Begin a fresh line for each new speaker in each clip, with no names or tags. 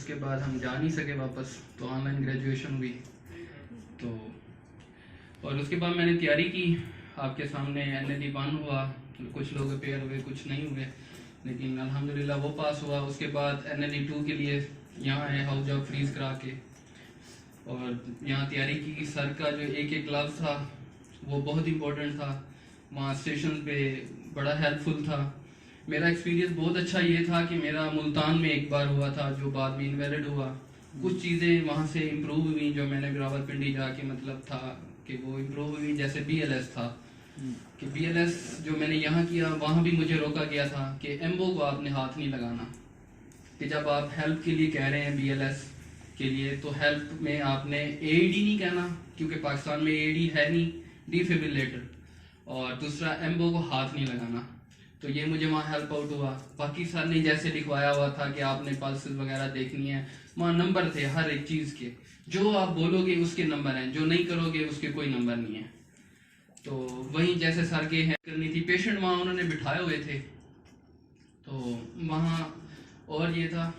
उसके बाद हम जा नहीं सके वापस, तो ऑनलाइन ग्रेजुएशन हुई। तो और उसके बाद मैंने तैयारी की, आपके सामने NLE 1 हुआ, कुछ लोग अपेयर हुए कुछ नहीं हुए, लेकिन अल्हम्दुलिल्लाह वो पास हुआ। उसके बाद NLE 2 के लिए यहाँ आए हाउस जॉब फ्रीज करा के, और यहाँ तैयारी की। सर का जो एक एक लफ्ज़ था वो बहुत इंपॉर्टेंट था, वहाँ स्टेशन पे बड़ा हेल्पफुल था। मेरा एक्सपीरियंस बहुत अच्छा ये था कि मेरा मुल्तान में एक बार हुआ था जो बाद में इनवैलिड हुआ। कुछ चीज़ें वहाँ से इम्प्रूव हुई जो मैंने रावलपिंडी जाके मतलब था कि वो इम्प्रूव हुई। जैसे BLS था कि BLS जो मैंने यहाँ किया वहाँ भी मुझे रोका गया था कि एम्बो को आपने हाथ नहीं लगाना, कि जब आप हेल्प के लिए कह रहे हैं BLS के लिए तो हेल्प में आपने AED नहीं कहना, क्योंकि पाकिस्तान में AED है नहीं, डिफिब्रिलेटर, और दूसरा एम्बो को हाथ नहीं लगाना। तो ये मुझे वहाँ हेल्प आउट हुआ। बाकी सर ने जैसे लिखवाया हुआ था कि आपने पल्सेस वगैरह देखनी है, वहाँ नंबर थे हर एक चीज़ के, जो आप बोलोगे उसके नंबर हैं, जो नहीं करोगे उसके कोई नंबर नहीं है। तो वहीं जैसे सर के हेल्प करनी थी, पेशेंट वहाँ उन्होंने बिठाए हुए थे, तो वहाँ और ये था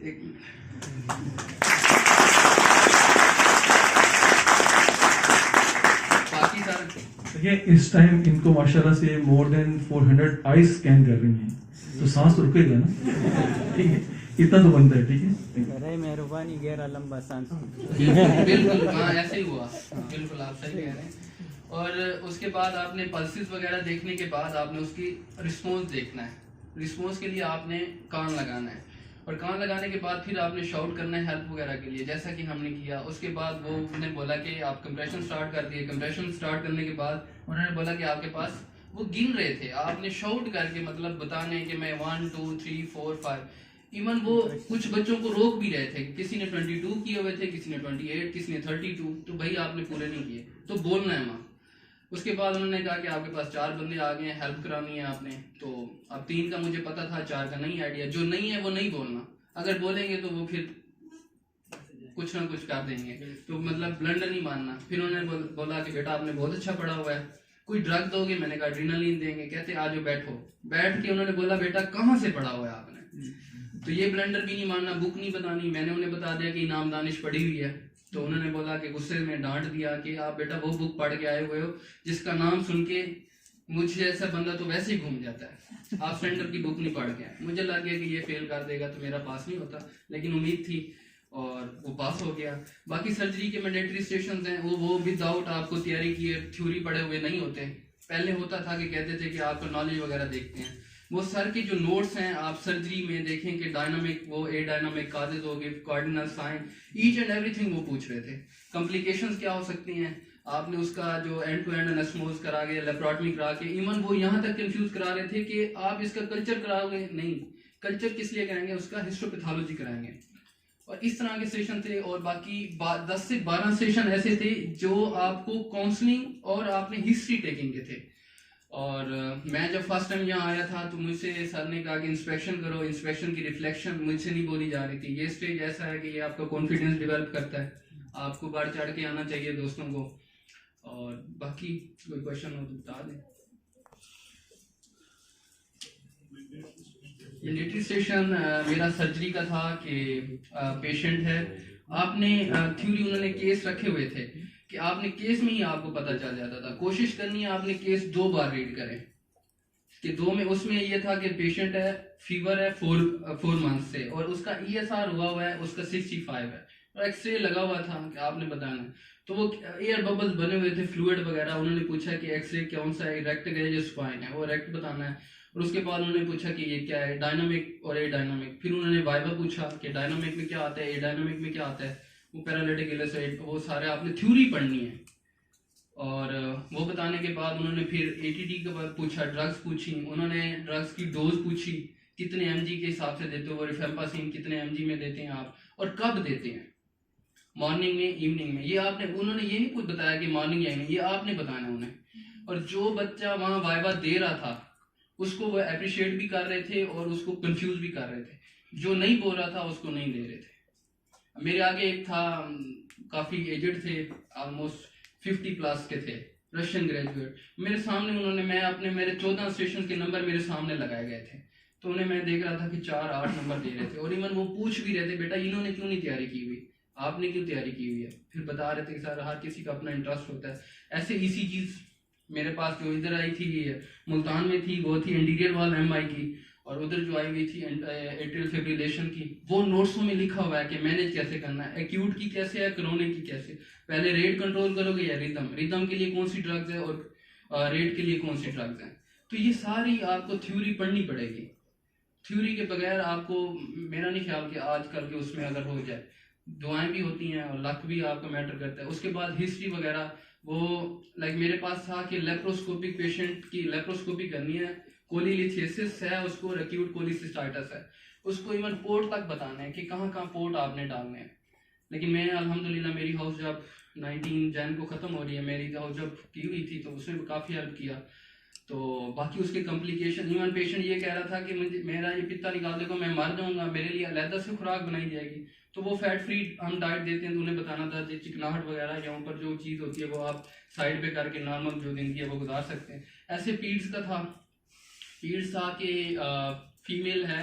एक बाकी सर
देखिए इस टाइम इनको माशाल्लाह से मोर देन 400 आईज स्कैन कर रही हैं, तो सांस तो रुकेगा ना, ठीक है, इतना तो बनता है, ठीक है।
अरे मेहरबानी गहरा लंबा सांस।
बिल्कुल हाँ ऐसे ही हुआ, बिल्कुल आप सही कह रहे हैं। और उसके बाद आपने पल्सेस वगैरह देखने के बाद आपने उसकी रिस्पॉन्स देखना है। रिस्पॉन्स के लिए आपने कान लगाना है, और कान लगाने के बाद फिर आपने शाउट करना है हेल्प वगैरह के लिए, जैसा कि हमने किया। उसके बाद वो उन्होंने बोला कि आप कंप्रेशन स्टार्ट कर दिए। कंप्रेशन स्टार्ट करने के बाद उन्होंने बोला कि आपके पास, वो गिन रहे थे, आपने शाउट करके मतलब बताने कि मैं 1 2 3 4 5। इवन वो कुछ बच्चों को रोक भी रहे थे, किसी ने 22 किए हुए थे, किसी ने 28, किसी ने 32, तो भाई आपने पूरे नहीं किए, तो बोलना है वहाँ। उसके बाद उन्होंने कहा कि आपके पास 4 बंदे आ गए हैं, हेल्प करानी है आपने। तो अब 3 का मुझे पता था, 4 का नहीं आइडिया। जो नहीं है वो नहीं बोलना, अगर बोलेंगे तो वो फिर कुछ ना कुछ कर देंगे, तो मतलब ब्लंडर नहीं मानना। फिर उन्होंने बोला कि बेटा आपने बहुत अच्छा पढ़ा हुआ है, कोई ड्रग दोगे? मैंने कहा एड्रेनालिन देंगे। कहते आज बैठो। बैठ के उन्होंने बोला बेटा कहाँ से पढ़ा हुआ है आपने? तो ये ब्लंडर भी नहीं मानना, बुक नहीं बतानी। मैंने उन्हें बता दिया कि इनाम दानिश पढ़ी हुई है, तो उन्होंने बोला कि गुस्से में डांट दिया कि आप बेटा वो बुक पढ़ के आए हुए हो जिसका नाम सुन के मुझे ऐसा बंदा तो वैसे ही घूम जाता है, आप सेंटर की बुक नहीं पढ़ के आए। मुझे लग गया कि ये फेल कर देगा तो मेरा पास नहीं होता, लेकिन उम्मीद थी और वो पास हो गया। बाकी सर्जरी के मैंडेटरी सेशंस हैं, वो विदाउट आपको तैयारी किए थ्योरी पढ़े हुए नहीं होते। पहले होता था कि कहते थे कि आपको नॉलेज वगैरह देखते हैं, वो सर के जो नोट्स हैं आप सर्जरी में देखें कि डायनामिक, वो ए डायनामिक काजेज हो गए, cardinal sign, each and everything वो पूछ रहे थे। कॉम्प्लिकेशंस क्या हो सकती हैं, आपने उसका जो एंड टू एंड एनास्मोज करा के, लेप्रोटमी करा के, इवन वो यहाँ तक कंफ्यूज करा रहे थे कि आप इसका कल्चर कराओगे। नहीं, कल्चर किस लिए कराएंगे, उसका हिस्टोपैथोलॉजी कराएंगे। और इस तरह के सेशन थे। और बाकी 10 से 12 सेशन ऐसे थे जो आपको काउंसलिंग और आपने हिस्ट्री टेकिंग के थे। और मैं जब फर्स्ट टाइम यहाँ आया था तो मुझसे सर ने कहा कि इंस्पेक्शन करो, इंस्पेक्शन की रिफ्लेक्शन मुझसे नहीं बोली जा रही थी। ये स्टेज ऐसा है कि ये आपका कॉन्फिडेंस डेवलप करता है, आपको बढ़ चढ़ के आना चाहिए दोस्तों को। और बाकी कोई क्वेश्चन हो तो बता दें। मिलिट्री स्टेशन मेरा सर्जरी का था कि पेशेंट है, आपने थ्योरी उन्होंने केस रखे हुए थे कि आपने केस में ही आपको पता चल जाता था। कोशिश करनी है आपने केस 2 बार रीड करें कि 2 में, उसमें ये था कि पेशेंट है, फीवर है 4 मंथ से, और उसका ESR हुआ है, उसका 65 है, और एक्सरे लगा हुआ था कि आपने बताना है। तो वो एयर बबल्स बने हुए थे, फ्लूइड वगैरह। उन्होंने पूछा कि एक्सरे कौन सा है, इरेक्ट है या स्पाइन है, वो इरेक्ट बताना है। और उसके बाद उन्होंने पूछा कि ये क्या है, डायनामिक और ए डायनामिक। फिर उन्होंने वाइवा पूछा कि डायनामिक में क्या आता है, ए डायनामिक में क्या आता है, वो पैरालिटिक इलस्ट्रेट, वो सारे आपने थ्योरी पढ़नी है। और वो बताने के बाद उन्होंने फिर ATT के बाद पूछा, ड्रग्स पूछी, उन्होंने ड्रग्स की डोज पूछी, कितने mg के हिसाब से देते हो, रिफेम्पासिन कितने mg में देते हैं आप, और कब देते हैं, मॉर्निंग में, इवनिंग में। ये आपने, उन्होंने ये नहीं कुछ बताया कि मॉर्निंग या इवनिंग, ये आपने बताना उन्हें। और जो बच्चा वहाँ वाइवा दे रहा था उसको वो अप्रिशिएट भी कर रहे थे और उसको कंफ्यूज भी कर रहे थे, जो नहीं बोल रहा था उसको नहीं दे रहे थे। मेरे आगे एक था, काफी एजेड थे, ऑलमोस्ट 50 प्लस के थे, रशियन ग्रेजुएट। मेरे सामने उन्होंने, मैं अपने मेरे 14 स्टेशन के नंबर मेरे सामने लगाए गए थे, तो उन्हें मैं देख रहा था कि 4-8 नंबर दे रहे थे, और इवन वो पूछ भी रहे थे बेटा इन्होंने क्यों नहीं तैयारी की हुई, आपने क्यों तैयारी की हुई है। फिर बता रहे थे कि सर हर किसी का अपना इंटरेस्ट होता है। ऐसे इसी चीज़ मेरे पास जो इधर आई थी मुल्तान में थी, वो थी इंटीरियर वॉल MI की, और उधर जो आई हुई थी एट्रियल फिब्रिलेशन की, वो नोट्सों में लिखा हुआ है कि मैनेज कैसे करना है, एक्यूट की कैसे है, क्रोनिक की कैसे, पहले रेट कंट्रोल करोगे या रिदम के लिए कौन सी ड्रग्स है और रेट के लिए कौन सी ड्रग्स हैं। तो ये सारी आपको थ्योरी पढ़नी पड़ेगी। थ्योरी के बगैर आपको, मेरा नहीं ख्याल कि आजकल के उसमें अगर हो जाए, दुआएं भी होती हैं और लक भी आपका मैटर करता है। उसके बाद हिस्ट्री वगैरह, वो लाइक मेरे पास था कि लेप्रोस्कोपिक पेशेंट की लेप्रोस्कोपी करनी है, कोलीलिथियसिस है उसको, एक्यूट कोलिसिस्टाइटिस है उसको, इवन पोर्ट तक बताना है कि कहाँ कहाँ पोर्ट आपने डालने हैं। लेकिन मैं अल्हम्दुलिल्लाह मेरी हाउस जब 19 जैन को ख़त्म हो रही है, मेरी हाउस जब की हुई थी तो उसने काफ़ी हेल्प किया। तो बाकी उसके कॉम्प्लिकेशन, इवन पेशेंट ये कह रहा था कि मुझे मेरा ये पित्ता निकाल देगा, मैं मर जाऊंगा, मेरे लिए अलहदा से खुराक बनाई जाएगी। तो वो फैट फ्री हम डाइट देते हैं, तो उन्हें बताना था कि चिकनाहट वगैरह या ऊपर जो चीज़ होती है वो आप साइड पे करके नॉर्मल जो जिंदगी है वो गुजार सकते हैं। ऐसे पीड्स का था, पीड्स था कि फीमेल है,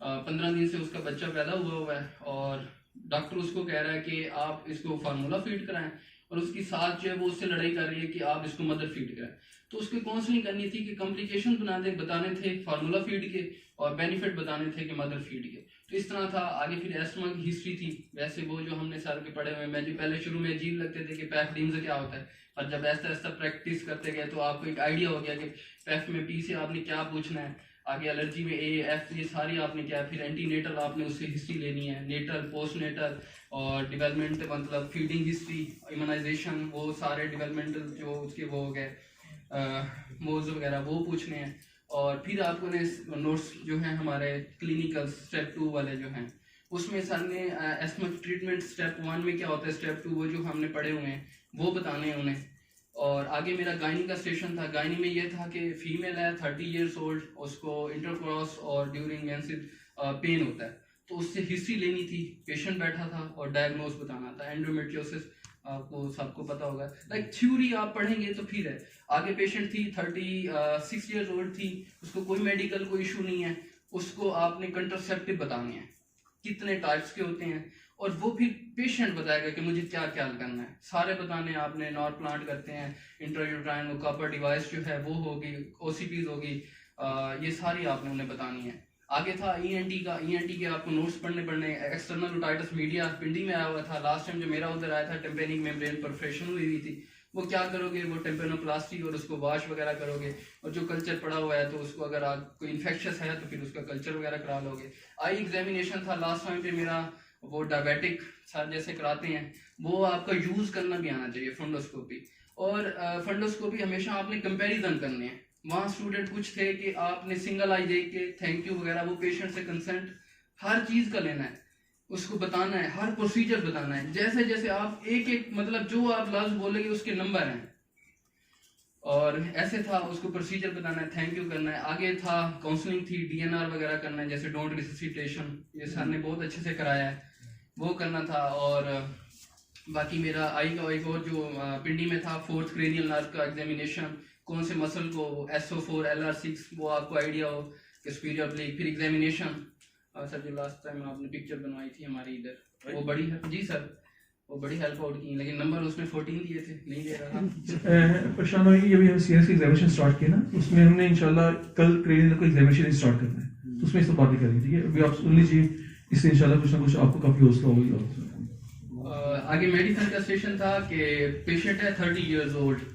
15 दिन से उसका बच्चा पैदा हुआ है, और डॉक्टर उसको कह रहा है कि आप इसको फार्मूला फीड कराएं, और उसकी साथ जो है वो उससे लड़ाई कर रही है कि आप इसको मदर फीड कराएं। तो उसकी काउंसलिंग करनी थी कि कॉम्प्लिकेशन बताने थे फार्मूला फीड के, और बेनिफिट बताने थे कि मदर फीड के। तो इस तरह था। आगे फिर एस्टमा की हिस्ट्री थी, वैसे वो जो हमने सर के पढ़े हुए, मैं जो पहले शुरू में अजीब लगते थे कि पैफ डीन से क्या होता है, और जब ऐसा ऐसा प्रैक्टिस करते गए तो आपको एक आइडिया हो गया कि पैफ में पी से आपने क्या पूछना है, आगे एलर्जी में AF, ये सारी आपने क्या, फिर एंटीनेटल आपने उससे हिस्ट्री लेनी है, नेटल, पोस्ट नेटल, और डेवलपमेंट मतलब फीडिंग हिस्ट्री, इम्यूनाइजेशन, वो सारे डेवलपमेंटल जो उसके वो हो गए मोड्स वगैरह वो पूछने हैं। और फिर आपको ने नोट्स जो हैं हमारे क्लिनिकल स्टेप 2 वाले जो हैं, उसमें सर ने एस्मा ट्रीटमेंट स्टेप 1 में क्या होता है, स्टेप 2 वो जो हमने पढ़े हुए हैं वो बताने हैं उन्हें। और आगे मेरा गायनी का सेशन था। गायनी में ये था कि फीमेल है 30 years old, उसको इंटरक्रॉस और ड्यूरिंग मेंसेस पेन होता है, तो उससे हिस्ट्री लेनी थी। पेशेंट बैठा था और डायग्नोस बताना था, एंडोमेट्रियोसिस, आपको सबको पता होगा। लाइक थ्योरी आप पढ़ेंगे तो फिर है। आगे पेशेंट थी 36 years old थी, उसको कोई मेडिकल कोई इशू नहीं है, उसको आपने कंट्रासेप्टिव बताने हैं, कितने टाइप्स के होते हैं, और वो फिर पेशेंट बताएगा कि मुझे क्या क्या करना है, सारे बताने आपने। नॉर प्लांट करते हैं, इंट्रायूट्राइन वो कॉपर डिवाइस जो है वो होगी, OCPs होगी, ये सारी आपने उन्हें बतानी है। आगे था ENT का, ENT के आपको नोट्स पढ़ने, एक्सटर्नल ओटाइटिस मीडिया पिंडी में आया हुआ था। लास्ट टाइम जो मेरा उधर आया था टेम्पेनिक मेम्ब्रेन परफोरेशन हुई थी, वो क्या करोगे, वो टेम्पेनोप्लास्टी और उसको वॉश वगैरह करोगे, और जो कल्चर पड़ा हुआ है तो उसको अगर आप कोई इन्फेक्शस है तो फिर उसका कल्चर वगैरह करा लोगे। आई एग्जामिनेशन था लास्ट टाइम पे मेरा, वो डायबिटिक सर जैसे कराते हैं वो आपका यूज करना भी आना चाहिए, फंडोस्कोपी। और फंडोस्कोपी हमेशा आपने कंपैरिजन करने हैं। वहाँ स्टूडेंट कुछ थे कि आपने सिंगल आई देख के थैंक यू वगैरह, वो पेशेंट से कंसेंट हर चीज का लेना है, उसको बताना है, हर प्रोसीजर बताना है, जैसे जैसे आप एक एक मतलब जो आप लफ्ज बोलेंगे उसके नंबर हैं, और ऐसे था उसको प्रोसीजर बताना है, थैंक यू करना है। आगे था काउंसलिंग थी, DNR वगैरह करना है, जैसे डोंट रिससिटेशन, ये सर ने बहुत अच्छे से कराया है, वो करना था। और बाकी मेरा आई का एक और जो पिंडी में था, 4th क्रेनियल नर्व का एग्जामिनेशन, कौन से मसल को, SO4 LR6 वो आपको आइडिया हो कि सुपीरियर ऑब्लिक। फिर एग्जामिनेशन सर जो लास्ट टाइम आपने पिक्चर बनवाई थी हमारी इधर, वो बड़ी है जी सर, वो बड़ी हेल्प आउट की, लेकिन नंबर उसमें 14 दिए थे, नहीं दे रहा था।
परेशान हुई, अभी हम CNS की एग्जामिनेशन स्टार्ट किया ना, उसमें हमने इंशाल्लाह कल क्रेनियल को एग्जामिनेशन स्टार्ट करना है, तो उसमें इस पर बातें करेंगे, ठीक है। अभी आप सुन लीजिए, इससे इंशाल्लाह कुछ ना कुछ आपको काफी हौसला होगी।
आगे मेडिसिन का सेशन था कि पेशेंट है 30 years old,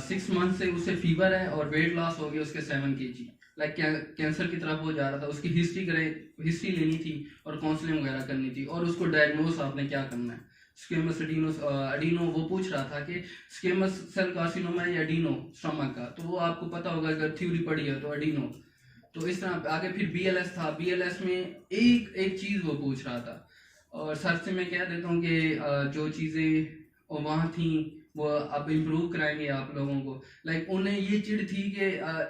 6 मंथ से उसे फीवर है और वेट लॉस हो गया उसके 7 kg, लाइक कैंसर की तरफ वो जा रहा था। उसकी हिस्ट्री लेनी थी और काउंसलिंग वगैरह करनी थी, और उसको डायग्नोस आपने क्या करना है, स्क्वेमस एडिनो वो पूछ रहा था कि स्क्वेमस सेल कार्सिनोमा है या एडिनो स्टमक का, तो वो आपको पता होगा अगर थ्योरी पढ़ी है तो एडिनो। तो इस तरह आगे फिर BLS था, BLS में एक एक चीज वो पूछ रहा था, और सर से मैं कह देता हूँ कि जो चीजें वहाँ थी वो अब इम्प्रूव कराएंगे आप लोगों को। लाइक उन्हें ये चिढ़ थी कि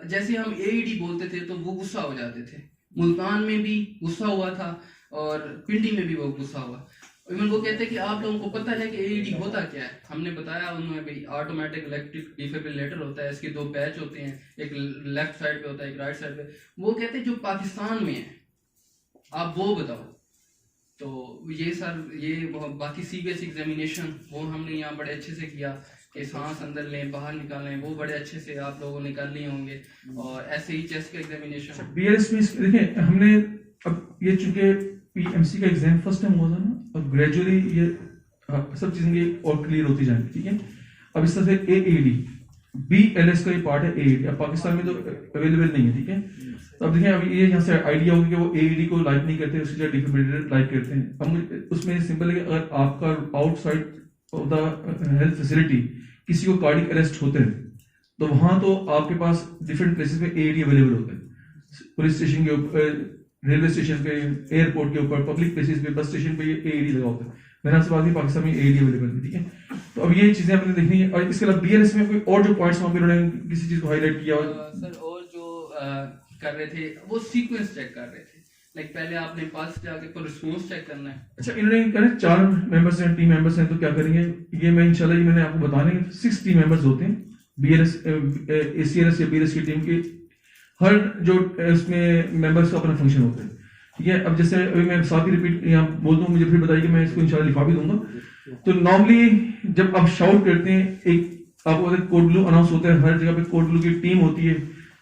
जैसे हम AED बोलते थे तो वो गुस्सा हो जाते थे, मुल्तान में भी गुस्सा हुआ था और पिंडी में भी वो गुस्सा हुआ। इवन वो कहते हैं कि आप लोगों को पता है कि एईडी होता क्या है। हमने बताया उन्होंने भाई ऑटोमेटिक इलेक्ट्रिक डिफिब्रिलेटर होता है, इसके 2 पैच होते हैं, एक लेफ्ट साइड पे होता है, एक राइट साइड पे। वो कहते हैं जो पाकिस्तान में है आप वो बताओ। तो ये सर ये बाकी सीबीएस एग्जामिनेशन वो हमने यहाँ बड़े अच्छे से किया कि सांस अंदर लें बाहर निकालें, वो बड़े अच्छे से आप लोगों ने कर लिए होंगे। और ऐसे ही चेस्ट का एग्जामिनेशन
बीएलएस में देखिए हमने अब ये चूंकि पीएमसी का एग्जाम फर्स्ट टाइम हुआ था ना, अब ग्रेजुअली ये सब चीजें और क्लियर होती जाएंगी, ठीक है। अब इस तरह से एएडी बीएलएस का ये पार्ट है एएडी, अब पाकिस्तान में तो अवेलेबल नहीं है, ठीक है। तो अब देखिए अब ये यहाँ से आइडिया होगा कि वो एएडी को लाइक नहीं करते, उसकी जगह डिफिब्रिलेटर लाइक करते हैं। अब उसमें सिंपल है कि अगर आपका outside of the health facility किसी को कार्डियक अरेस्ट होते हैं तो वहां तो आपके पास डिफरेंट प्लेसेस पे एएडी अवेलेबल होते हैं, पुलिस स्टेशन के ऊपर, रेलवे स्टेशन पे, एयरपोर्ट के ऊपर, पब्लिक प्लेसेस पे, बस स्टेशन पे ये एएडी लगा होता है। मैंने आपसे बात की पाकिस्तान में एएडी अवेलेबल है, ठीक है। तो अब ये चीजें आपने देखनी है। और इसके अलावा बीएलएस में कोई और जो पॉइंट्स वहां पे उन्होंने किसी चीज को हाईलाइट किया
सर और जो कर रहे थे वो सीक्वेंस चेक कर रहे थे। लाइक पहले आपने पास जाके पर रिस्पांस चेक करना है।
अच्छा इन्होंने कहा 4 मेंबर्स हैं, टीम मेंबर्स हैं, तो क्या करेंगे ये मैं इंशाल्लाह ये मैंने आपको बताने 6 टीम मेंबर्स होते हैं बीएलएस एसीएलएस या बीएलएस की टीम के। हर जो इसमें मेंबर्स का अपना फंक्शन होता है, ठीक है। अब जैसे अभी मैं साथ ही रिपीट यहाँ बोल दूं, मुझे फिर बताइए कि मैं इसको इंशाल्लाह लिखा भी दूंगा। तो नॉर्मली जब आप शाउट करते हैं, एक आपको कोड ब्लू अनाउंस होता है, हर जगह पे कोड ब्लू की टीम होती है,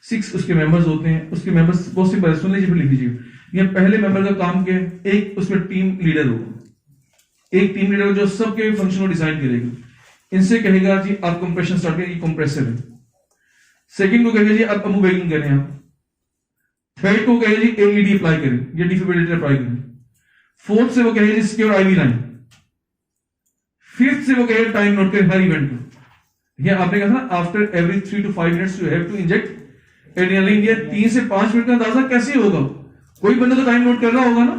6 उसके मेंबर्स होते हैं। उसके मेंबर्स बहुत सिंपल है, सुन लीजिए फिर लिख लीजिए। ये पहले मेंबर का काम क्या है, एक उसमें टीम लीडर होगा, एक टीम लीडर जो सबके फंक्शन को डिजाइन करेगा। इनसे कहेगा जी आप कंप्रेशन स्टार्ट करें, ये कंप्रेसर है। सेकंड को कहेगा जी आप अमू बैगिंग करें, आप थर्ड को कहेगा जी एईडी अप्लाई करें, ये डिफिब्रिलेटर अप्लाई करें। फोर्थ से वो कहेगा जी सिक्योर आईवी लाइन। फिफ्थ से वो कहेगा टाइम नोट करें हर इवेंट को। ये आपने कहा था after every 3 to 5 minutes you have to inject adrenaline. ये 3 से 5 मिनट का अंदाजा कैसे होगा, कोई बंदा तो टाइम नोट कर रहा होगा ना।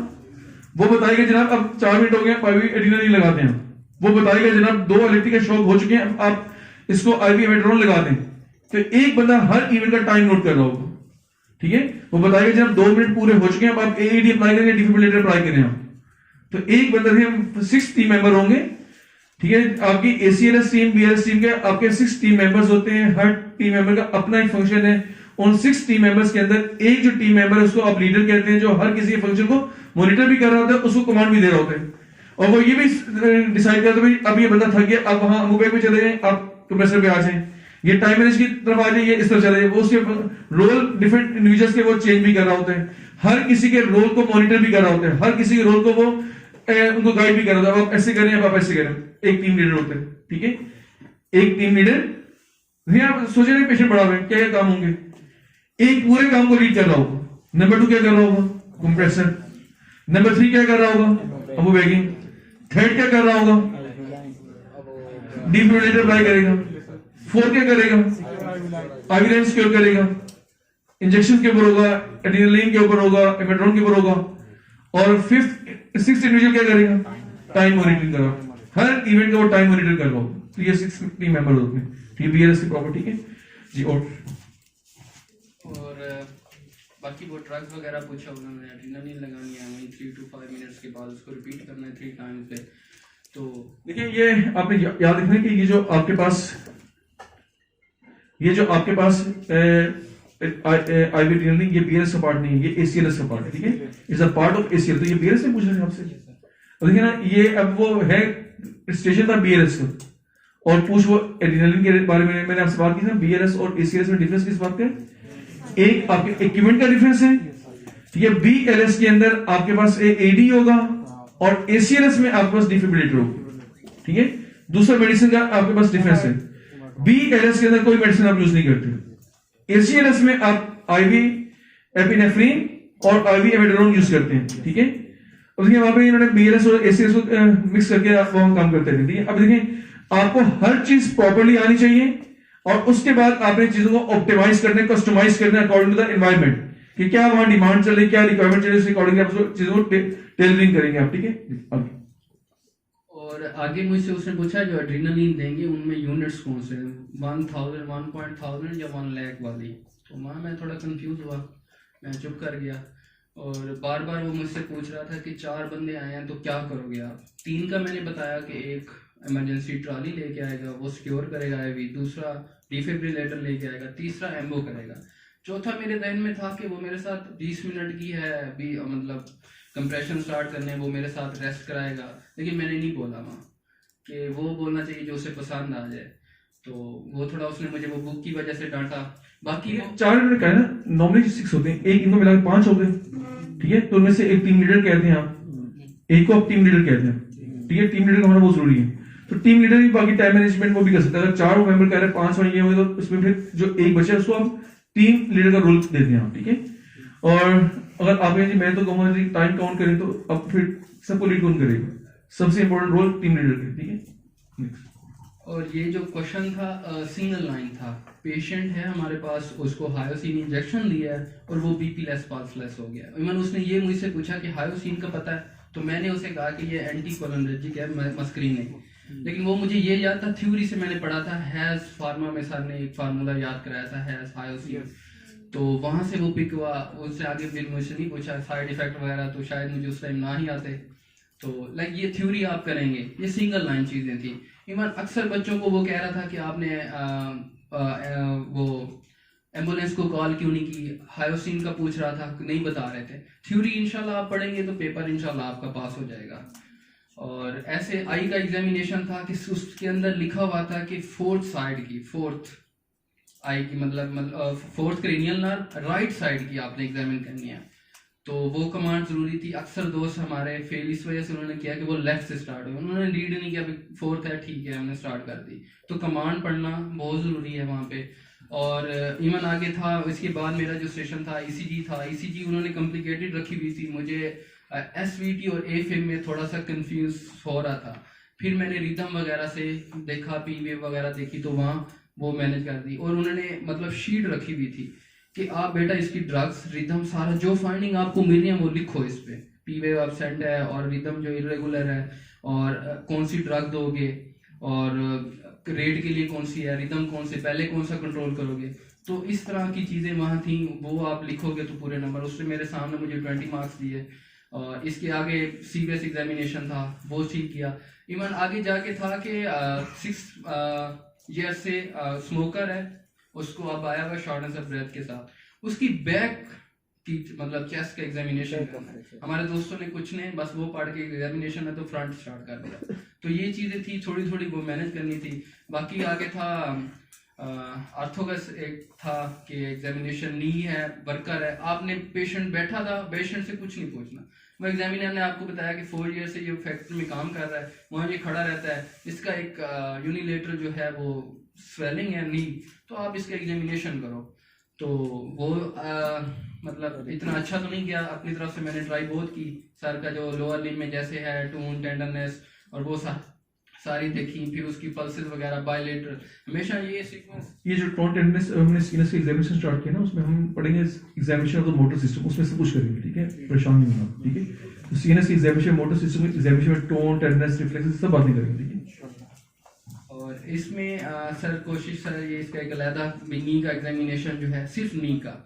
वो बताएगा जनाब अब 4 मिनट हो गए, आईवी एड्रेनलिन लगाते हैं। वो बताएगा जनाब 2 इलेक्ट्रिकल शॉक हो चुके हैं, आप इसको आईवी एड्रेनलिन लगा दें। तो एक बंदा हर इवेंट का टाइम नोट कर रहा होगा, ठीक है। वो बताएगा जनाब 2 मिनट पूरे हो चुके हैं, अब आप एईडी अप्लाई करें, डिफिब्रिलेटर अप्लाई करें आप। तो एक बंदा से 6 टीम मेंबर होंगे, ठीक है। आपकी एसीएलएस टीम बीएलएस टीम के आपके 6 टीम मेंबर्स होते हैं। हर टीम मेंबर का अपना ही फंक्शन है। उन 6 टीम मेंबर्स के अंदर एक जो टीम मेंबर है उसको आप लीडर कहते हैं, जो हर किसी के फंक्शन को मॉनिटर भी कर रहा होता है, उसको कमांड भी दे रहा होता है। और वो ये भी डिसाइड करता है अब ये बंदा थक गया, आप वहां मुंबई पे चले जाएं, आप कंप्रेसर पे आ जाएं, ये टाइम मैनेज की तरफ आ जाइए, इस तरफ चले जाइए। वो उसके रोल डिफरेंट इंडिविजुअल्स के वो चेंज भी कर रहा होता है, हर किसी के रोल को मॉनिटर भी कर रहा होता है, हर किसी के रोल को वो उनको गाइड भी कर रहा होता है। आप ऐसे करें, आप ऐसे करें। एक टीम लीडर होता है, ठीक है। एक टीम लीडर, आप सोचे नहीं पेशेंट बढ़ा हुए क्या क्या काम होंगे, एक पूरे काम को लीड कर रहा होगा। नंबर 2 क्या कर रहा होगा, कंप्रेसर। नंबर 3 क्या कर रहा होगा, अबू बैगिंग। थर्ड क्या कर रहा होगा, डिफिब्रिलेटर अप्लाई करेगा। फोर्थ क्या करेगा, आईवी लाइन सिक्योर करेगा। इंजेक्शन के ऊपर होगा, एड्रेनलिन के ऊपर होगा, एमेड्रोन के ऊपर होगा। और सिक्स इंडिविजुअल क्या करेगा, टाइम मॉनिटरिंग करेगा। हर इवेंट का वो टाइम मॉनिटर कर रहा होगा। तो ये 6 टीम मेंबर होते हैं, ये बीएलएस की प्रॉपर्टी है जी। और
बाकी वो ड्रग्स वगैरह पूछा उन्होंने, एड्रेनलिन लगानी है, वहीं 3 to 5 मिनट्स के बाद उसको रिपीट करना है 3 टाइम्स पे। तो
देखिए ये आपने याद रखना है कि ये जो आपके पास आईवी एड्रेनलिन, ये बीएलएस का पार्ट नहीं है, ये एसीएलएस का पार्ट है, ठीक है। It's a part of ACL. तो ये बीएलएस से पूछ रहे हैं आपसे। देखिए ना, ये अब वो है स्टेशन था बीएलएस का, और पूछ वो एड्रेनलिन के बारे में मैंने आपसे बात की ना। बीएलएस और एसीएलएस में डिफरेंस किस बात का है, एक आपके इक्विपमेंट का डिफरेंस है, ठीक है। बीएलएस के अंदर आपके पास एडी होगा और एसीएलएस में आपके पास डिफिब्रिलेटर होगा, ठीक है। दूसरा मेडिसिन का आपके पास डिफरेंस है। बीएलएस के अंदर कोई मेडिसिन आप यूज नहीं करते, एसीएलएस में आप आईवी एपिनेफ्रिन और आईवी एमेड्रोन यूज करते हैं, ठीक है। और देखिए वहां पे इन्होंने बीएलएस और एसीएलएस को मिक्स करके वहां काम करते थे, ठीक है। अब देखिए आपको हर चीज प्रॉपर्ली आनी चाहिए, और उसके बाद आपने चीजों को ऑप्टिमाइज करना है, कस्टमाइज करना है अकॉर्डिंग टू द एनवायरमेंट, कि क्या वहां डिमांड चल रही, क्या रिक्वायरमेंट चल रही, उसके अकॉर्डिंग आप चीजों को टेलरिंग करेंगे आप, ठीक है।
और आगे मुझसे उसने पूछा जो एड्रेनलिन देंगे उनमें यूनिट्स कौन से, 1000, 1.1000 या 1 लाख वाली। तो मैं थोड़ा कंफ्यूज हुआ, मैं चुप कर गया। और बार बार वो मुझसे पूछ रहा था कि 4 बंदे आए हैं तो क्या करोगे आप। 3 का मैंने बताया कि एक इमरजेंसी ट्रॉली लेके आएगा, वो सिक्योर करेगा आईवी, दूसरा डिफिब्रिलेटर लेके आएगा, तीसरा एम्बो करेगा, चौथा मेरे जहन में था कि वो मेरे साथ 20 मिनट की है अभी, मतलब कंप्रेशन स्टार्ट करने, वो मेरे साथ रेस्ट कराएगा। लेकिन मैंने नहीं बोला वहाँ कि वो बोलना चाहिए जो उसे पसंद आ जाए, तो वो थोड़ा उसने मुझे वो बुक की वजह से डांटा। बाकी वो
4 लीडर का है ना, नॉर्मली 6 होते हैं, एक इनको मिलाकर 5 हो गए, ठीक है। तो उनमें से एक टीम लीडर कहते हैं आप, एक को आप टीम लीडर कहते हैं, ठीक है। टीम लीडर का होना बहुत जरूरी है। तो टीम लीडर भी बाकी टाइम मैनेजमेंट वो भी कर सकता है। अगर 4 मेंबर कह रहे हैं 5 और ये हुए, तो उसमें फिर जो एक बचा उसको आप टीम लीडर का रोल देते हैं आप, ठीक है। और अगर आप कहें जी मैं तो कहूंगा जी टाइम काउंट करें, तो अब फिर सबको लीड कौन करेगा? सबसे इंपॉर्टेंट रोल टीम लीडर का, ठीक है। नेक्स्ट।
और ये जो क्वेश्चन था सिंगल लाइन था, पेशेंट है हमारे पास, उसको हायोसिन इंजेक्शन दिया है और वो बीपी लेस पल्सलेस हो गया। इवन उसने ये मुझसे पूछा कि हायोसिन का पता है, तो मैंने उसे कहा कि ये एंटी कोलिनर्जिक है, मस्क्रीन है। लेकिन वो मुझे ये याद था, थ्योरी से मैंने पढ़ा था, हैज फार्मा में सर ने एक फार्मूला याद कराया था, हैज हायोसिन, तो वहां से वो पिक हुआ। उससे आगे फिर मुझसे नहीं पूछा साइड इफेक्ट वगैरह, तो शायद मुझे उस टाइम ना ही आते। तो लाइक ये थ्योरी आप करेंगे, ये सिंगल लाइन चीजें थी। इवन अक्सर बच्चों को वो कह रहा था कि आपने वो एम्बुलेंस को कॉल क्यों नहीं की, हायोसिन का पूछ रहा था, नहीं बता रहे थे। थ्योरी इंशाल्लाह आप पढ़ेंगे तो पेपर इंशाल्लाह आपका पास हो जाएगा। और ऐसे आई का एग्जामिनेशन था कि उसके अंदर लिखा हुआ था कि फोर्थ साइड की, फोर्थ आई की मतलब fourth cranial nerve right side की आपने एग्जामिन करनी है। तो वो कमांड जरूरी थी। अक्सर दोस्त हमारे फेल इस वजह से उन्होंने किया कि वो लेफ्ट से स्टार्ट हुए, उन्होंने रीड नहीं किया, फोर्थ है ठीक है हमने स्टार्ट कर दी। तो कमांड पढ़ना बहुत जरूरी है वहाँ पे। और इवन आगे था, इसके बाद मेरा जो सेशन था ईसीजी था, ईसीजी उन्होंने कॉम्प्लिकेटेड रखी हुई थी, मुझे एसवीटी और एफएम में थोड़ा सा कंफ्यूज हो रहा था। फिर मैंने रिदम वगैरह से देखा, पी वेव वगैरह देखी, तो वहाँ वो मैनेज कर दी। और उन्होंने मतलब शीट रखी हुई थी कि आप बेटा इसकी ड्रग्स रिदम सारा जो फाइंडिंग आपको मिल रही है वो लिखो इस पे, पी वेव एब्सेंट है और रिदम जो इरेगुलर है, और कौन सी ड्रग दोगे, और रेट के लिए कौन सी है, रिदम कौन से, पहले कौन सा कंट्रोल करोगे। तो इस तरह की चीजें वहाँ थी, वो आप लिखोगे तो पूरे नंबर। उसने मेरे सामने मुझे 20 मार्क्स दिए। और इसके आगे सीबीएस एग्जामिनेशन था, वो ठीक किया। इवन आगे जाके था कि 6 ईयर से स्मोकर है, उसको अब आया हुआ शॉर्टनेस ऑफ ब्रेथ के साथ, उसकी बैक की मतलब चेस्ट का एग्जामिनेशन करना है। हमारे दोस्तों ने कुछ ने बस वो पढ़ के एग्जामिनेशन है तो फ्रंट स्टार्ट कर दिया। तो ये चीजें थी, थोड़ी थोड़ी वो मैनेज करनी थी। बाकी आगे था आर्थोगस एक था कि एग्जामिनेशन नी है, वर्कर है, आपने पेशेंट बैठा था, पेशेंट से कुछ नहीं पूछना। वो एग्जामिनर ने आपको बताया कि 4 ईयर से ये फैक्ट्री में काम कर रहा है, वहाँ ये खड़ा रहता है, इसका एक यूनिलेटरल जो है वो स्वेलिंग है नी, तो आप इसका एग्जामिनेशन करो। तो वो मतलब इतना अच्छा तो नहीं गया, अपनी तरफ से मैंने ट्राई बहुत की। सर का जो लोअर लिम्ब में जैसे है टून, टेंडरनेस और वो सारी देखी, फिर उसकी पल्सेस वगैरह, बायलेटरल, हमेशा ये सीक्वेंस।
ये जो टोन टेंडरनेस हमने सीनस के एग्जामिनेशन स्टार्ट किया ना, उसमें हम पढ़ेंगे examination of the motor system, उसमें सब कुछ करेंगे, ठीक है, परेशान नहीं होना, ठीक है। तो सीनस की एग्जामिनेशन, मोटर सिस्टम एग्जामिनेशन में टोन, टेंडरनेस, रिफ्लेक्सेस सब बातें करेंगे, ठीक है।
और इसमें सर कोशिश सर ये इसका एक अलहदा नी का एग्जामिनेशन जो है सिर्फ नी का,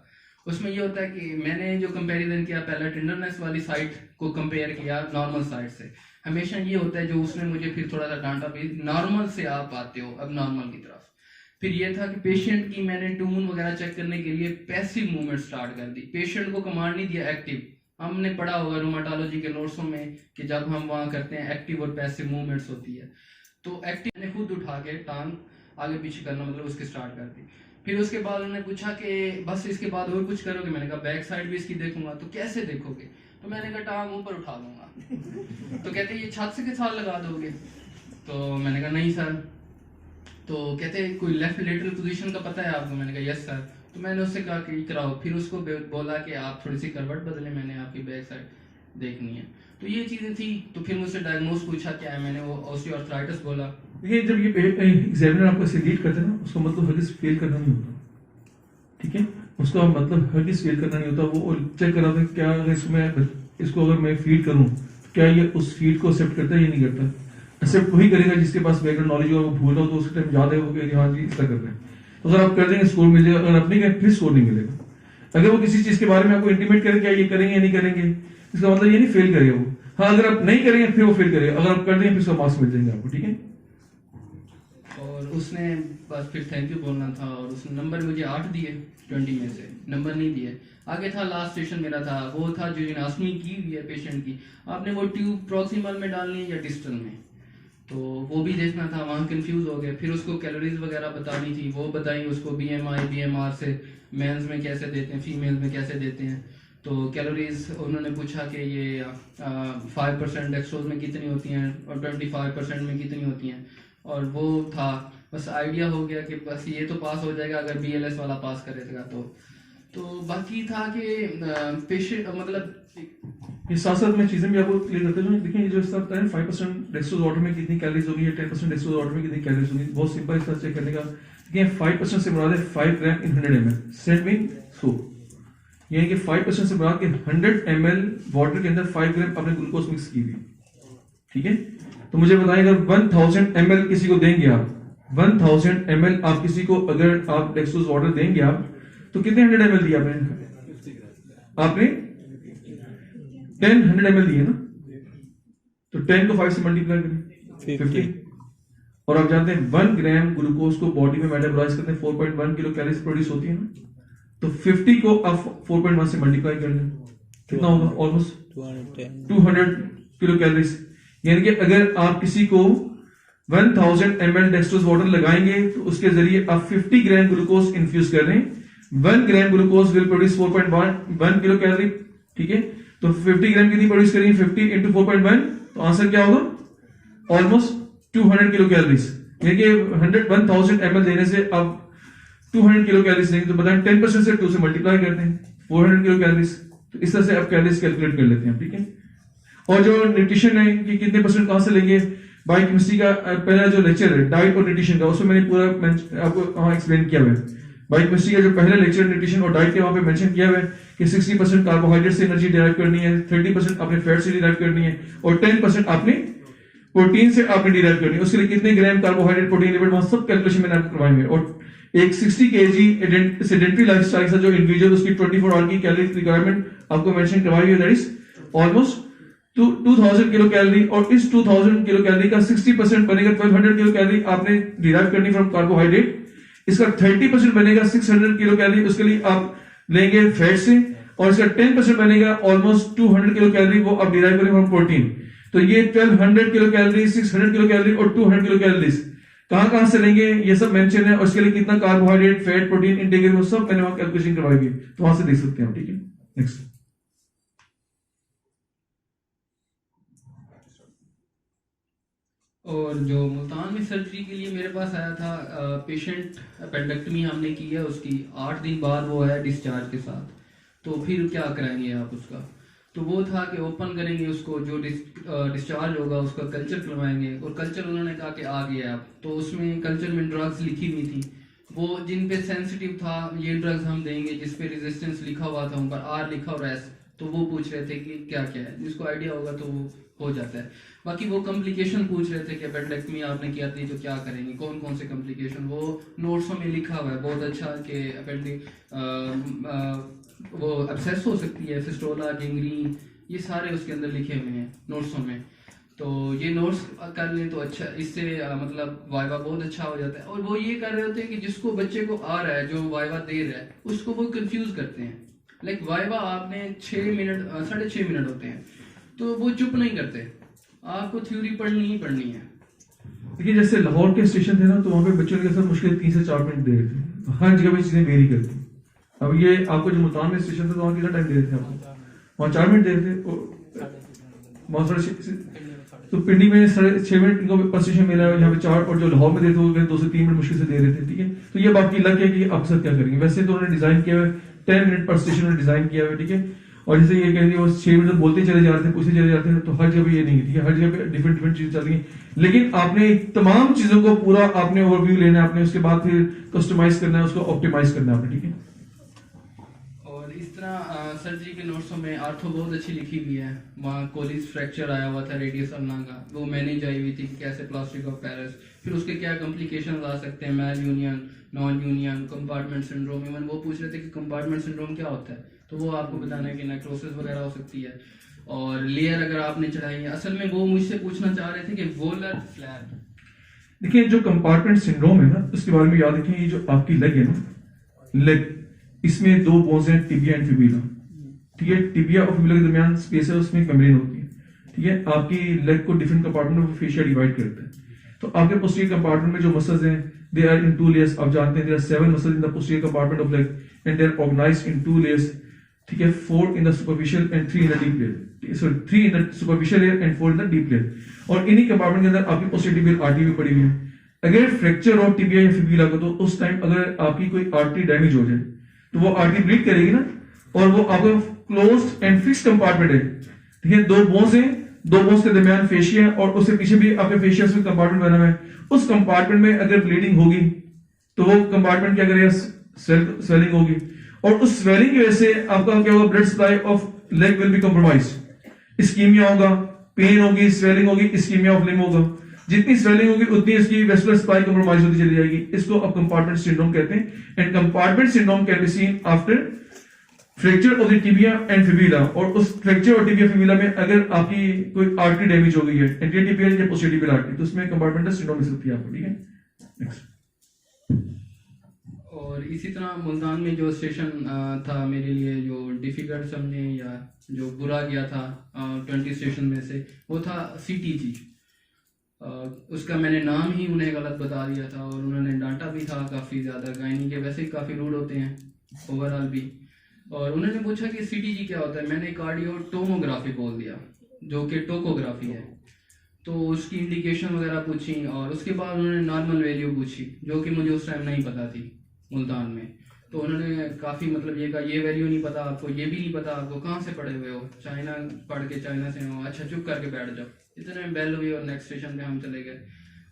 उसमें ये होता है कि मैंने जो कंपैरिजन किया, पहला टेंडरनेस वाली साइड को कंपेयर किया नॉर्मल साइड से। हमेशा ये होता है, जो उसने मुझे फिर थोड़ा सा डांटा भी, नॉर्मल से आप आते हो अब नॉर्मल की तरफ। फिर ये था कि पेशेंट की मैंने टून वगैरह चेक करने के लिए पैसिव मूवमेंट स्टार्ट कर दी, पेशेंट को कमांड नहीं दिया एक्टिव। हमने पढ़ा होगा रोमाटोलॉजी के नोट्सों में कि जब हम वहाँ करते हैं एक्टिव और पैसिव मूवमेंट्स होती है, तो एक्टिव ने खुद उठा के टांग आगे पीछे करना मतलब उसके स्टार्ट कर दी। फिर उसके बाद उन्होंने पूछा कि बस इसके बाद और कुछ करोगे, मैंने कहा बैक साइड भी इसकी देखूंगा। तो कैसे देखोगे, तो मैंने कहा टांग ऊपर उठा लूंगा। तो कहते ये छत से के साथ लगा दोगे, तो मैंने कहा नहीं सर। तो कहते कोई लेफ्ट लेटरल पोजीशन का पता है आपको, मैंने कहा यस सर। तो मैंने उससे कहा कि कराओ, फिर उसको बोला कि आप थोड़ी सी करवट बदले, मैंने आपकी बैक साइड देखनी है। तो ये चीजें थी। तो फिर मुझसे डायग्नोज पूछा क्या है, मैंने वो ऑस्टियोआर्थराइटिस बोला।
ये जब ये एग्जामिनर आपको लीड करते हैं ना, उसका मतलब हर्गिज फेल करना नहीं होता, ठीक है। उसका मतलब हर्गिज फेल करना नहीं होता, वो चेक कर रहा था क्या इसमें, इसको अगर मैं फीड करूं तो क्या ये उस फीड को एक्सेप्ट करता है या नहीं करता। एक्सेप्ट वही करेगा जिसके पास बैकग्राउंड नॉलेज होगा, वो भूल रहा हो तो उसके टाइम याद है वो कि हाँ जी इसका कर रहे हैं, तो अगर आप कर देंगे स्कोर मिल जाएगा, अगर आप नहीं करें फिर स्कोर नहीं मिलेगा। अगर वो किसी चीज के बारे में आपको इंटीमेट करें क्या ये करेंगे या नहीं करेंगे, इसका मतलब ये नहीं फेल करेगा वो। हाँ, अगर आप नहीं करेंगे फिर वो फेल करेगा, अगर आप कर देंगे फिर उसका मार्क्स मिल जाएंगे आपको, ठीक है।
और उसने बस फिर थैंक यू बोलना था, और उसने नंबर मुझे 8 दिए 20 में से, नंबर नहीं दिए। आगे था लास्ट स्टेशन मेरा था, वो था जो इनास्मी की हुई है पेशेंट की, आपने वो ट्यूब प्रॉक्सिमल में डालनी है या डिस्टल में, तो वो भी देखना था। वहाँ कंफ्यूज हो गए। फिर उसको कैलोरीज वगैरह बतानी थी, वो बताई उसको BMI BMR से मेंस में कैसे देते हैं, फीमेल्स में कैसे देते हैं। तो कैलोरीज उन्होंने पूछा कि ये 5% डेक्सट्रोज में कितनी होती हैं और 25% में कितनी होती हैं, और वो था बस आइडिया हो गया कि बस ये तो पास हो जाएगा अगर BLS वाला पास करेगा। तो बाकी था कि पेशेंट मतलब
ये साथ साथ में चीजें भी आपको क्लियर करते हैं। देखिए, ये जो इसका होता है 5% डेक्सट्रोज वाटर में कितनी कैलोरीज होगी या 10% डेक्सट्रोज वाटर में कितनी कैलोरीज होगी, बहुत सिंपल इसका चेक करने का। देखिए 5% से मुराद है 5 ग्राम इन 100 ml, सेट मीन सो, यानी कि 5% से मुराद के 100 ml वाटर के अंदर 5 ग्राम आपने ग्लूकोज मिक्स की हुई, ठीक है। तो मुझे बताइए, अगर 1000 ml किसी को देंगे आप, 1000 ml आप किसी को अगर आप डेक्सट्रोज वाटर देंगे आप, तो कितने 100 ml दिया आपने 100 ml दिए ना, तो 10 को 5 से मल्टीप्लाई करें 50। और आप जानते हैं 1 ग्राम ग्लूकोज को बॉडी में मेटाबोलाइज करते हैं 4.1 किलो कैलोरीज प्रोड्यूस होती है ना, तो 50 को आप 4.1 से मल्टीप्लाई कर लें, कितना होगा, ऑलमोस्ट 200 किलो कैलोरीज। यानी कि अगर आप किसी को 1000 ml डेक्सट्रोज वाटर लगाएंगे तो उसके जरिए आप 50 ग्राम ग्लूकोज इन्फ्यूज कर रहे हैं। 1 gram glucose will produce 4.1 kilo calorie, ठीक है। तो 50 ग्राम कितनी प्रोड्यूस करेंगे, 50 इंटू 4.1, तो आंसर क्या होगा, ऑलमोस्ट 200 किलो कैलोरीज। यानी कि 1000 ml देने से आप 200 किलो कैलोरीज देंगे, तो बताएं 10% से 2 से मल्टीप्लाई करते हैं 400 किलो कैलोरीज। तो इस तरह से आप कैलोरीज कैलकुलेट कर लेते हैं, ठीक है। और जो न्यूट्रिशन है कि कितने परसेंट कहां से लेंगे, बायोकेमिस्ट्री का पहला जो लेक्चर है डाइट और न्यूट्रिशन का, उसमें मैंने पूरा आपको वहां एक्सप्लेन किया हुआ है। बायोकेमिस्ट्री का जो पहला लेक्चर न्यूट्रिशन और डाइट के वहां पे मेंशन किया हुआ है कि 60% कार्बोहाइड्रेट से एनर्जी डिराइव करनी है, 30% आपने फैट से डिराइव करनी है, और 10% आपने प्रोटीन से आपने डिराइव करनी है। उसके लिए कितने ग्राम कार्बोहाइड्रेट, प्रोटीन, लिपिड, वहां सब कैलकुलेशन मैंने आपको करवाएंगे। और एक 60 kg सेडेंटरी लाइफस्टाइल से जो इंडिविजुअल, उसकी 24 आवर की कैलोरी रिक्वायरमेंट आपको मेंशन करवाई हुई है, that is almost 2000 kilo calorie. और इस 2000 किलो कैलोरी का 60% बनेगा 1200 किलो कैलोरी आपने डिराइव करनी फ्रॉम कार्बोहाइड्रेट। इसका 30% बनेगा 600 किलो कैलोरी, उसके लिए आप लेंगे फैट से, और इसका 10% बनेगा ऑलमोस्ट 200 किलो कैलोरी, वो आप डिराइव करेंगे फ्रॉम प्रोटीन। तो ये 1200 किलो कैलोरी, 600 किलो कैलोरी और 200 किलो कैलोरीज कहां से लेंगे, ये सब मेंशन है। और इसके लिए कितना कार्बोहाइड्रेट, फैट, प्रोटीन इनटेक है, वो सब मैंने वहां कैलकुलेशन करवाई है, तो वहां से देख सकते हैं, ठीक है। नेक्स्ट,
और जो मुल्तान में सर्जरी के लिए मेरे पास आया था पेशेंट, अपेंडेक्टमी हमने की है उसकी, 8 दिन बाद वो है डिस्चार्ज के साथ। तो फिर क्या कराएंगे आप उसका, तो वो था कि ओपन करेंगे उसको, जो डिस्चार्ज होगा उसका कल्चर करवाएंगे। और कल्चर उन्होंने कहा कि आ गया आप, तो उसमें कल्चर में ड्रग्स लिखी हुई थी, वो जिन पे सेंसिटिव था ये ड्रग्स हम देंगे, जिस पे रेजिस्टेंस लिखा हुआ था उन पर R लिखा और S, तो वो पूछ रहे थे कि क्या क्या है, जिसको आइडिया होगा तो वो हो जाता है। बाकी वो कॉम्प्लिकेशन पूछ रहे थे कि अपेंडेक्टमी आपने किया थी तो क्या करेंगे, कौन कौन से कॉम्प्लिकेशन, वो नोट्सों में लिखा हुआ है बहुत अच्छा कि वो एब्सेस हो सकती है, फिस्टोला, गैंग्रीन, ये सारे उसके अंदर लिखे हुए हैं नोट्सों में। तो ये नोट्स कर लें तो अच्छा, इससे मतलब वाइवा बहुत अच्छा हो जाता है। और वो ये कर रहे होते हैं कि जिसको बच्चे को आ रहा है, जो वाइवा दे रहा है, उसको वो कंफ्यूज करते हैं। लाइक वाइवा आपने 6 मिनट 6.5 मिनट होते हैं, तो वो चुप नहीं करते, आपको थ्योरी पढ़नी ही पढ़नी है।
देखिए जैसे लाहौर के स्टेशन थे ना, तो वहां पे बच्चों के साथ मुश्किल 3 से 4 मिनट दे रहे थे, हर जगह पे चीजें वेरी करती। अब ये आपको जो मुल्तान में स्टेशन था, तो वहां कितना टाइम दे रहे थे आपको, वहां 4 मिनट दे रहे थे, तो पिंडी में 6.5 मिनट इनको पर स्टेशन मिला है, यहाँ पे 4, और जो लाहौर में देते थे 2 से 3 मिनट मुश्किल से दे रहे थे, ठीक है। तो ये बात की लग है कि अक्सर क्या करेंगे, वैसे तो उन्होंने डिजाइन किया है 10 मिनट पर स्टेशन में डिजाइन किया हुआ है, ठीक है। और जैसे ये कहेंगे वो 6 मिनट बोलते चले जा रहे थे, पूछते चले जाते हैं, तो हर जगह ये नहीं है, ठीक है, हर जगह पे डिफरेंट चीजें चल रही है। लेकिन आपने तमाम चीजों को पूरा आपने ओवरव्यू लेना है, आपने उसके बाद फिर कस्टमाइज करना है, उसको ऑप्टिमाइज करना है आपने, ठीक है।
और इस तरह सर्जरी के नोट्सों में आर्थो बहुत अच्छी लिखी हुई है। वहाँ कोलिस फ्रैक्चर आया हुआ था रेडियस अल्ना का, वो मैनेज आई हुई थी कि कैसे प्लास्टिक ऑफ पेरिस, फिर उसके क्या कॉम्प्लिकेशन आ सकते हैं, malunion, non union, compartment syndrome. Even वो पूछ रहे थे कि कंपार्टमेंट सिंड्रोम क्या होता है, तो वो आपको बताना है कि नेक्रोसिस वगैरह हो सकती है। और लेयर अगर आपने चढ़ाई है, असल में वो मुझसे पूछना चाह रहे थे कि वोलर फ्लैप।
देखिए जो कंपार्टमेंट सिंड्रोम है ना, उसके बारे में याद रखें, ये जो आपकी लेग है ना, लेग, इसमें दो बोन्स हैं, टिबिया एंड फिबुला। ठीक है, टिबिया और फिबुला के दरमियान स्पेस है, उसमें मेम्ब्रेन होती है। ठीक है, आपकी लेग को डिफरेंट कंपार्टमेंट में फेशिया डिवाइड करते हैं। तो आपके पोस्टीरियर कंपार्टमेंट में जो मसल्स हैं, दे आर इन 2 लेयर्स। आप जानते हैं there are 7 muscles in the posterior compartment of leg and they are organised in 2 layers. ठीक है, 4 in the superficial and 3 in the deep layer, sorry 3 in the superficial layer and 4 in the deep layer. और इन्हीं compartment के अंदर आपकी posterior tibial artery भी पड़ी हुई है। अगर फ्रैक्चर और टिबिया या फिबुला को, तो उस टाइम अगर आपकी कोई आर्टरी डैमेज हो जाए तो वो आर्टरी ब्लीड करेगी ना, और वो आपका क्लोज्ड एंड फिक्स्ड कंपार्टमेंट है। ठीक है, दो बोन्स हैं, दो बोन्स के दरमियान फेशिया है, और उससे पीछे भी आपके फेशिया में कंपार्टमेंट बना हुआ है। उस कंपार्टमेंट में अगर ब्लीडिंग होगी तो वो कंपार्टमेंट क्या करेगा, स्वेलिंग होगी, और उस स्वेलिंग की वजह से आपका क्या होगा, blood supply of leg will be compromise. Ischaemia होगा, पेन होगी, स्वेलिंग होगी, इस्कीमिया ऑफ लिम्ब होगा। जितनी स्वेलिंग होगी उतनी इसकी वेस्कुलर सप्लाई कॉम्प्रोमाइज होती चली जाएगी। इसको अब कंपार्टमेंट सिंड्रोम कहते हैं। And compartment syndrome can be seen after fracture of the tibia and fibula. और उस फ्रैक्चर और टिबिया फिबुला में अगर आपकी कोई आर्टरी डैमेज हो गई है, एंटीरियर टिबियल या पोस्टीरियर टिबियल आर्टरी, तो उसमें कंपार्टमेंटल सिंड्रोम मिल सकती है आपको। ठीक है, नेक्स्ट।
और इसी तरह मुल्तान में जो स्टेशन था मेरे लिए जो डिफिकल्ट समझे या जो बुरा गया था 20 स्टेशन में से, वो था CTG। उसका मैंने नाम ही उन्हें गलत बता दिया था और उन्होंने डांटा भी था काफ़ी ज़्यादा। गायनी के वैसे ही काफ़ी रूड होते हैं ओवरऑल भी। और उन्होंने पूछा कि CTG क्या होता है, मैंने कार्डियो टोमोग्राफी बोल दिया जो कि टोकोग्राफी है। तो उसकी इंडिकेशन वगैरह पूछी और उसके बाद उन्होंने नॉर्मल वैल्यू पूछी जो कि मुझे उस टाइम नहीं पता थी मुल्तान में। तो उन्होंने काफ़ी मतलब ये कहा, ये वैल्यू नहीं पता आपको, ये भी नहीं पता आपको, कहाँ से पढ़े हुए हो, चाइना पढ़ के चाइना से हो, अच्छा चुप करके बैठ जाओ। इतने में बेल हुई और नेक्स्ट स्टेशन पे हम चले गए।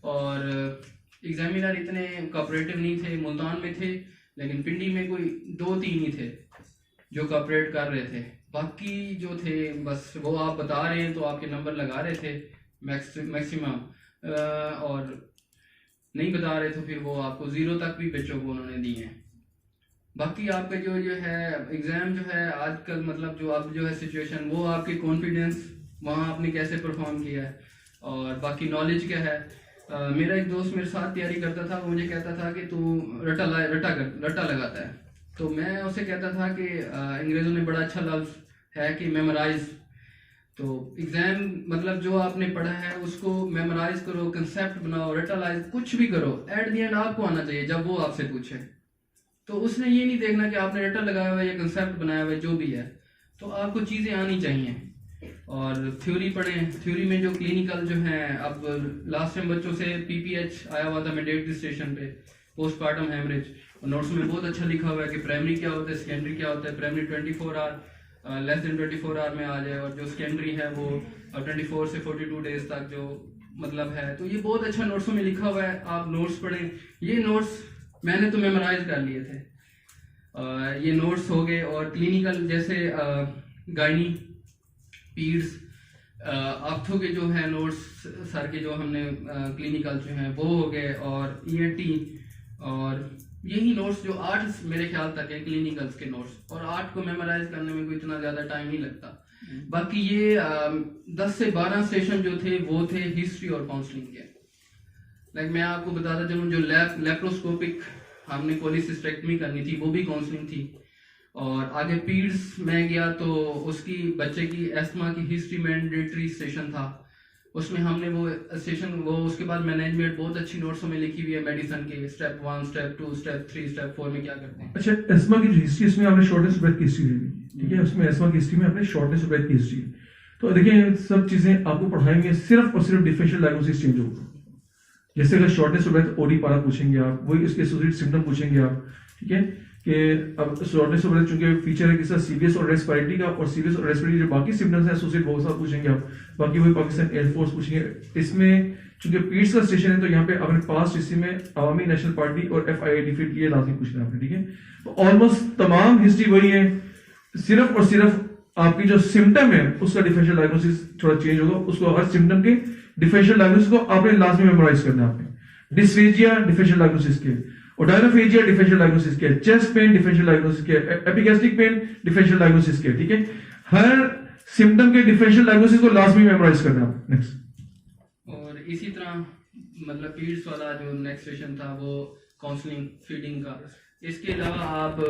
और एग्जामिनर इतने कोऑपरेटिव नहीं थे, मुल्तान में थे लेकिन पिंडी में कोई 2-3 ही थे जो कोऑपरेट कर रहे थे। बाकी जो थे बस वो आप बता रहे हैं तो आपके नंबर लगा रहे थे मैक्सिमम, और नहीं बता रहे तो फिर वो आपको 0 तक भी बच्चों को उन्होंने दिए हैं। बाकी आपका जो है एग्ज़ाम जो है आजकल मतलब जो अब जो है सिचुएशन, वो आपके कॉन्फिडेंस वहाँ आपने कैसे परफॉर्म किया है और बाकी नॉलेज क्या है। मेरा एक दोस्त मेरे साथ तैयारी करता था, वो मुझे कहता था कि तू रट्टा लगाता है। तो मैं उसे कहता था कि अंग्रेज़ों ने बड़ा अच्छा लफ्ज़ है कि मेमोराइज। तो एग्ज़ाम मतलब जो आपने पढ़ा है उसको मेमोराइज करो, कंसेप्ट बनाओ, रटालाइज, कुछ भी करो, एट दी एंड आपको आना चाहिए जब वो आपसे पूछे। तो उसने ये नहीं देखना कि आपने रटा लगाया हुआ है या कंसेप्ट बनाया हुआ है, जो भी है, तो आपको चीज़ें आनी चाहिए। और थ्योरी पढ़ें, थ्योरी में जो क्लिनिकल जो है, अब लास्ट टाइम बच्चों से PPH आया हुआ था मैंडेटरी स्टेशन पे, पोस्टपार्टम हेमरेज, और नोट्स में बहुत अच्छा लिखा हुआ है कि प्राइमरी क्या होता है, सेकेंडरी क्या होता है। Primary 24 hour less than 24 hour में आ जाए, और जो सेकेंडरी है वो 24 से 42 डेज तक जो मतलब है। तो ये बहुत अच्छा नोट्सों में लिखा हुआ है, आप नोट्स पढ़ें। ये नोट्स मैंने तो मेमोराइज कर लिए थे। ये नोट्स हो गए। और क्लिनिकल जैसे गायनी, पीड्स, आर्थो के जो है नोट्स सर के जो हमने क्लिनिकल जो हैं वो हो गए, और ENT, और यही नोट्स जो 8 मेरे ख्याल तक है क्लिनिकल्स के नोट्स, और 8 को मेमोराइज करने में कोई इतना ज़्यादा टाइम नहीं लगता। बाकी ये 10 से 12 सेशन जो थे वो थे हिस्ट्री और काउंसलिंग के। लाइक मैं आपको बताता चलूँ, जो लेप्रोस्कोपिक हमने कोलिसिस्टेक्टमी करनी थी वो भी काउंसलिंग थी। और आगे पीड्स में गया तो उसकी बच्चे की एस्थमा की हिस्ट्री मैंडेटरी सेशन था, उसमें हमने वो सेशन वो उसके बाद मैनेजमेंट बहुत अच्छी नोट्सों में लिखी हुई है मेडिसिन के, स्टेप 1, स्टेप 2, स्टेप 3, स्टेप 4 में क्या करते हैं।
अच्छा, एस्थमा की जो हिस्ट्री, इसमें आपने शॉर्टनेस ऑफ ब्रेथ की हिस्ट्री दी, ठीक है, उसमें एस्थमा की हिस्ट्री में आपने शॉर्टनेस ऑफ ब्रेथ की हिस्ट्री। तो देखिए सब चीजें आपको पढ़ाएंगे, सिर्फ और सिर्फ डिफरेंशियल डायग्नोसिस चेंज होगा। जैसे अगर शॉर्टनेस ऑफ ब्रेथ ओडी पारा पूछेंगे आप, वही इसके एसोसिएटेड सिम्टम पूछेंगे आप, ठीक है, कि अब शॉर्टनेस ऑफ ब्रेथ चूंकि फीचर है किसी सीवियस और रेस्पिरेटरी का, और सीवियस और रेस्पिरेटरी जो बाकी सिम्टम्स हैं एसोसिएट वो सब पूछेंगे आप। बाकी वही पाकिस्तान एयरफोर्स पूछेंगे। इसमें चूंकि पीड्स का स्टेशन है तो यहाँ पे आपने पास्ट हिस्ट्री में अवामी नेशनल पार्टी और FIA डिफीट ये लाजमी पूछना है आपने, ठीक है। तो ऑलमोस्ट तमाम हिस्ट्री वही है, सिर्फ और सिर्फ आपकी जो सिम्टम है उसका डिफरेंशियल डायग्नोसिस थोड़ा चेंज होगा, उसको हर सिम्टम के डिफरेंशियल डायग्नोसिस को आपने लास्ट में मेमोराइज करना है। आपने डिस्फेजिया डिफरेंशियल डायग्नोसिस के, और डायनोफेजिया डिफरेंशियल डायग्नोसिस के, चेस्ट पेन डिफरेंशियल डायग्नोसिस के, एपिगैस्ट्रिक पेन डिफरेंशियल डायग्नोसिस के, ठीक है। हर सिम्टम के डिफरेंशियल डायग्नोसिस को लास्ट में मेमोराइज करना है। नेक्स्ट।
और इसी तरह मतलब पीड्स वाला जो नेक्स्ट सेशन था वो काउंसलिंग फीडिंग का, इसके अलावा आप